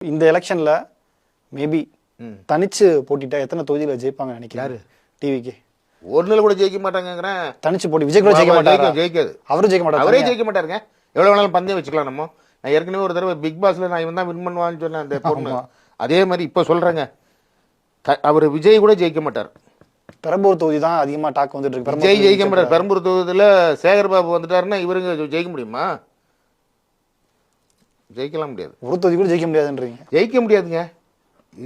இந்த எலெக்ஷன்ல மேபி தனிச்சு போட்டிட்டா எத்தனை தொகுதியில ஜெயிப்பாங்க நினைக்கிறாரு டிவிக்கு? ஒரு நாள் கூட ஜெயிக்க மாட்டாங்கிறேன். தனிச்சு போட்டி விஜய் கூட ஜெயிக்க மாட்டாரு. ஜெயிக்காது, அவரும் ஜெயிக்க மாட்டாரு. அவரே ஜெயிக்க மாட்டாருங்க. எவ்வளவு வேணாலும் பந்தயம் வச்சுக்கலாம். நம்ம நான் ஏற்கனவே ஒரு தடவை பிக் பாஸ்ல நான் இவன் தான் வின் பண்ணுவான்னு சொன்னேன் அந்த பொண்ணு. அதே மாதிரி இப்ப சொல்றேங்க, அவர் விஜய் கூட ஜெயிக்க மாட்டார். பெரம்பூர் தொகுதி தான் அதிகமா டாக் வந்துட்டு இருக்கு. விஜய் ஜெயிக்க மாட்டார். பெரம்பூர் தொகுதியில சேகர் பாபு வந்துட்டாருன்னா இவருங்க ஜெயிக்க முடியுமா? ஜெயிக்கலாம் முடியாது. ஒரு தொகுதி கூட ஜெயிக்க முடியாதுன்றீங்க? ஜெயிக்க முடியாதுங்க.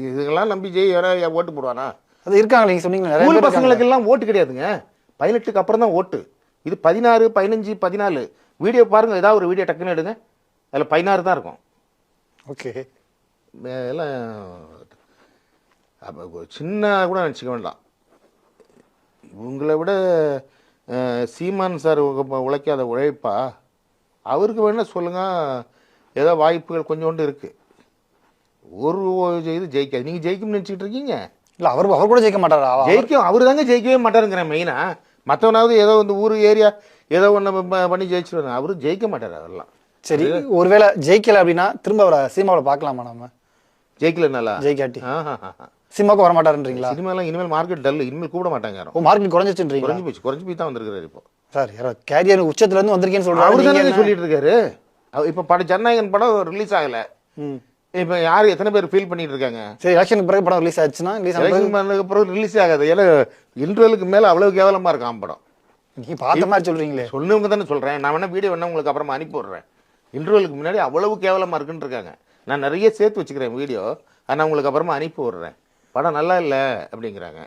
இதுங்கெல்லாம் நம்பி ஜெய் ஓட்டு போடுவானா? அது இருக்காங்க. நீங்க சொன்னீங்க ஸ்கூல் பசங்களுக்கு எல்லாம் ஓட்டு கிடையாதுங்க. 18க்கு அப்புறம் தான் ஓட்டு. இது 16, 15, 14 வீடியோ பாருங்க. ஏதாவது ஒரு வீடியோ டக்குன்னு எடுங்க, அதில் 16 தான் இருக்கும். ஓகே, எல்லாம் சின்ன கூட நினச்சிக்க வேண்டாம். இவங்களை விட சீமான் சார் உழைக்காத உழைப்பா அவருக்கு வேணா சொல்லுங்க. ஏதோ வாய்ப்புகள் கொஞ்சோண்டு இருக்கு. ஒரு இது ஜெயிக்காது. நீங்க ஜெயிக்கும்னு நினைச்சிட்டு இருக்கீங்க. இல்ல அவர் கூட ஜெயிக்க மாட்டாரா? ஜெயிக்கும். அவரு தாங்க ஜெயிக்கவே மாட்டாருங்கிறேன் மெயினா. மற்றவனாவது ஏதோ வந்து ஊர் ஏரியா ஏதோ ஒன்று பண்ணி ஜெயிச்சிருவாங்க. அவரு ஜெயிக்க மாட்டாரு. அவரெல்லாம் சரி. ஒருவேளை ஜெயிக்கல அப்படின்னா திரும்ப அவரை சினிமாவில் பார்க்கலாமா? நம்ம ஜெயிக்கலனால ஜெயிக்காட்டி சினிமாவுக்கு வர மாட்டாருன்றீங்களா? சினிமாலாம் இனிமேல் மார்க்கெட் டல். இனிமேல் கூட மாட்டாங்க யாரும். மார்க்கெட் குறைஞ்சிச்சுன்றீங்க? குறைஞ்சு போய் தான் வந்திருக்காரு இப்போ. சார் கேரியர் உச்சத்துல இருந்து வந்திருக்கேன்னு சொல்றாரு. அவரு தானே சொல்லிட்டு இருக்காரு. இப்ப ஜனநாயகன் படம் ரிலீஸ் ஆகல. இப்ப யாரு எத்தனை பேர் ஃபீல் பண்ணிட்டு இருக்காங்க? சரி, எலெக்ஷனுக்கு பிறகு படம் ரிலீஸ் ஆச்சுன்னா ரிலீஸ் ஆகாது. ஏன்னா இன்டர்வலுக்கு மேல அவ்வளவு கேவலமா இருக்கும் படம். நீங்க பார்த்த மாதிரி சொல்றீங்களே. சொன்னவங்க தானே சொல்றேன். நான் வேணா வீடியோ வேணா உங்களுக்கு அப்புறமா அனுப்பி விடுறேன். இன்டர்வலுக்கு முன்னாடி அவ்வளவு கேவலமா இருக்குன்னு இருக்காங்க. நான் நிறைய சேர்த்து வச்சுக்கிறேன் வீடியோ. நான் உங்களுக்கு அப்புறமா அனுப்பி விடுறேன். படம் நல்லா இல்லை அப்படிங்கிறாங்க.